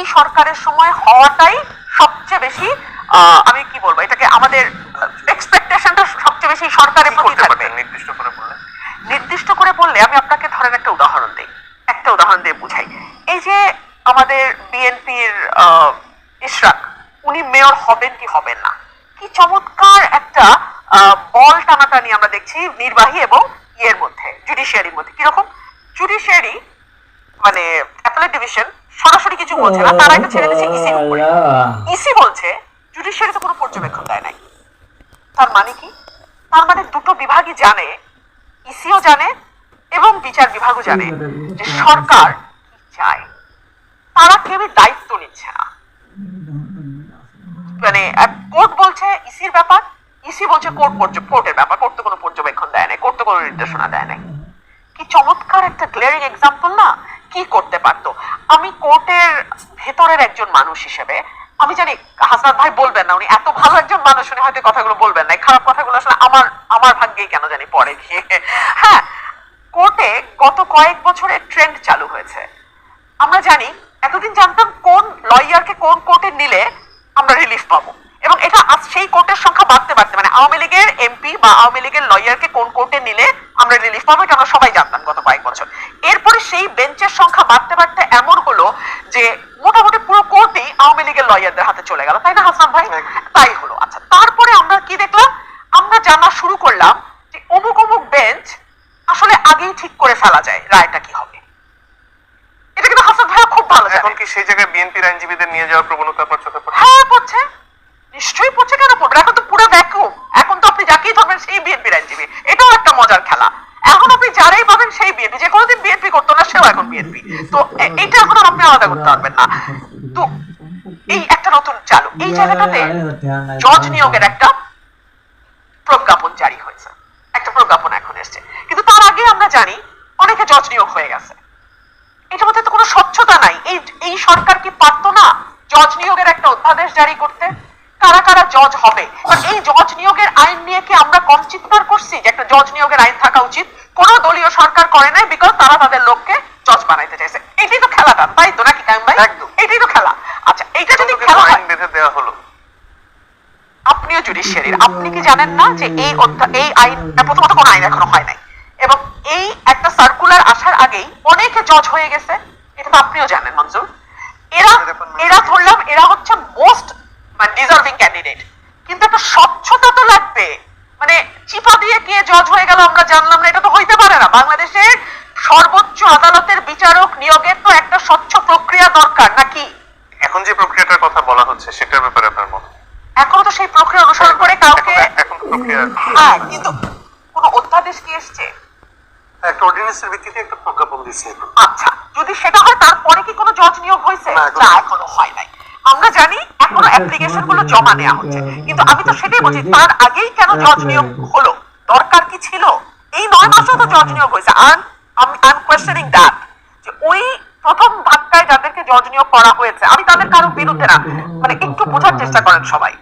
এই সরকারের সময় হওয়াটাই সবচেয়ে বেশি আমি কি বলবো এটাকে আমাদের এক্সপেকটেশনটা সবচেয়ে বেশি সরকারের প্রতি থাকবে। নির্দিষ্ট করে বললে আমি আপনাকে ধরেন একটা উদাহরণ দিই, একটা উদাহরণ দিয়ে বুঝাই। এই যে আমাদের বিএনপির ইশরাক, উনি মেয়র হবেন কি হবেন না, কি চমৎকার একটা বল টানাটানি আমরা দেখছি নির্বাহী এবং ইয়ের মধ্যে, জুডিশিয়ারির মধ্যে। কিরকম? জুডিশিয়ারি মানে অ্যাপেলেট ডিভিশন সরাসরি কিছু বলছে না, তারা এটা ছেড়ে দিচ্ছে ইসির উপরে। ইসি বলছে জুডিশিয়ারি তো কোনো পর্যবেক্ষণ দেয় নাই। তার মানে কি? তার মানে দুটো বিভাগই জানে, ইসিও জানে এবং বিচার বিভাগও জানে যে সরকার কি চায়। তারা কেউই দায়িত্ব নিচ্ছে না। মানে কোর্ট বলছে ইসির ব্যাপার, ইসি বলছে কোর্টের ব্যাপার, কোর্ট তো কোনো পর্যবেক্ষণ দেয় নাই, কোর্ট তো কোনো নির্দেশনা দেয় নাই। কি চমৎকার একটা গ্লেয়ারিং এক্সাম্পল না? কি করতে পারতো? আমি কোর্টের ভেতরের একজন মানুষ হিসেবে আমি জানি হাসনাত ভাই বলবেন না, উনি এত ভালো একজন মানুষ, উনি হয়তো কথাগুলো বলবেন না, খারাপ কথাগুলো আসলে আমার ভাগ্যেই কেন জানি পড়ে গিয়ে। হ্যাঁ, কোর্টে গত কয়েক বছরের ট্রেন্ড চালু হয়েছে। আমরা জানি, এতদিন জানতাম কোন লয়ারকে কোন কোর্টে নিলে আমরা রিলিফ পাবো, এবং এটা সেই কোর্টের সংখ্যা বাড়তে বাড়তে মানে আওয়ামী লীগের এমপি বা আওয়ামী লীগের লয়ারকে কোন কোর্টে নিলে আমরা রিলিফ পাবো, এটা আমরা সবাই জানতাম গত কয়েক বছর। এরপরে সেই বেঞ্চের সংখ্যা বাড়তে বাড়তে এমন হলো যে মোটামুটি পুরো কোর্টই আওয়ামী লীগের লয়ারদের হাতে চলে গেল, তাই না হাসান ভাই? তাই হলো। আচ্ছা, তারপরে আমরা কি দেখলাম? আমরা জানা শুরু করলাম যে অমুক অমুক বেঞ্চ আসলে আগেই ঠিক করে ফেলা যায় রায়টা কি হবে। এটা কিন্তু হাসান ভাই খুব ভালো জানে। এখন কি সেই জায়গায় বিএনপির আইনজীবীদের নিয়ে যাওয়ার প্রবণতা আপনার চোখে পড়ছে? হ্যাঁ, পড়ছে, নিশ্চয়ই পড়ছে। কেন পড়বে? এখন তো পুরো ভ্যাকুয়াম। এখন তো আপনি যাকেই ধরবেন সেই বিএনপির আইনজীবী। এটাও একটা মজার খেলা। এখন আপনি যারাই পাবেন সেই বিএনপি, যে কোনোদিন বিএনপি করতো না সেও এখন বিএনপি। তো এইটা এখন আর আপনি আলাদা করতে পারবেন না। তো এই একটা নতুন চালু, এই জায়গাটাতে জজ নিয়োগের একটা প্রজ্ঞাপন জারি হয়েছে, একটা প্রজ্ঞাপন এখন এসছে। কিন্তু তার আগে আমরা জানি অনেকে জজ নিয়োগ হয়ে গেছে। এটার মধ্যে তো কোনো স্বচ্ছতা নাই। এই সরকার কি পারতো না জজ নিয়োগের একটা অধ্যাদেশ জারি করতে? কারা কারা জজ হবে? এই জজ নিয়োগের আইন নিয়ে কি আমরা কম চিৎকার করছি যে একটা জজ নিয়োগের আইন থাকা উচিত? কোন দলীয় সরকার করে নাই, বিকজ তারা তাদের লোককে জজ বানাইতে চাইছে। এটাই তো খেলাটা, তাই তো নাকি কাইম ভাই? এটাই তো খেলা। আচ্ছা, এইটা যদি খেলা হয়, বেঁধে দেওয়া হলো। আপনিও জুডিশিয়ারির, আপনি কি জানেন না যে এই আইন প্রথমত কোন আইন এখনো হয় নাই, এবং এই একটা সার্কুলার আসার আগেই অনেকে জজ হয়ে গেছে, এটা তো আপনিও জানেন মঞ্জুর। এরা ধরলাম এরা হচ্ছে মোস্ট মানে ডিজার্ভিং ক্যান্ডিডেট, কিন্তু একটা স্বচ্ছতা তো লাগবে। মানে চিপা দিয়ে কে জজ হয়ে গেল আমরা জানলাম না, এটা তো হইতে পারে না। বাংলাদেশের সর্বোচ্চ আদালতের বিচারক নিয়োগের তো একটা স্বচ্ছ প্রক্রিয়া দরকার, নাকি? এখন যে প্রক্রিয়াটার কথা বলা হচ্ছে সেটার ব্যাপারে আপনার মত? এখনো তো সেই প্রক্রিয়া অনুসরণ করে কাউকে, এখন প্রক্রিয়া, হ্যাঁ, কিন্তু কোন অধ্যাদেশ কি এসছে? একটা অর্ডিন্যান্সের ভিত্তিতে একটা প্রজ্ঞাপন দিয়েছে। আচ্ছা, যদি সেটা হয় তারপরে কি কোনো জজ নিয়োগ হয়েছে? না, এখনো হয় নাই। আমরা জানি এখনো অ্যাপ্লিকেশন গুলো জমা নেওয়া হচ্ছে, কিন্তু আমি তো সেটাই বলছি, তার আগেই কেন জজ নিয়োগ হলো? দরকার কি ছিল? এই 9 মাসেও তো জজ নিয়োগ হয়েছে। আই এম কোয়েশ্চেনিং দ্যাট, যে ওই প্রথম ধাক্কায় যাদেরকে জজ নিয়োগ করা হয়েছে, আমি তাদের কারো বিরুদ্ধে না, মানে একটু বোঝার চেষ্টা করেন সবাই।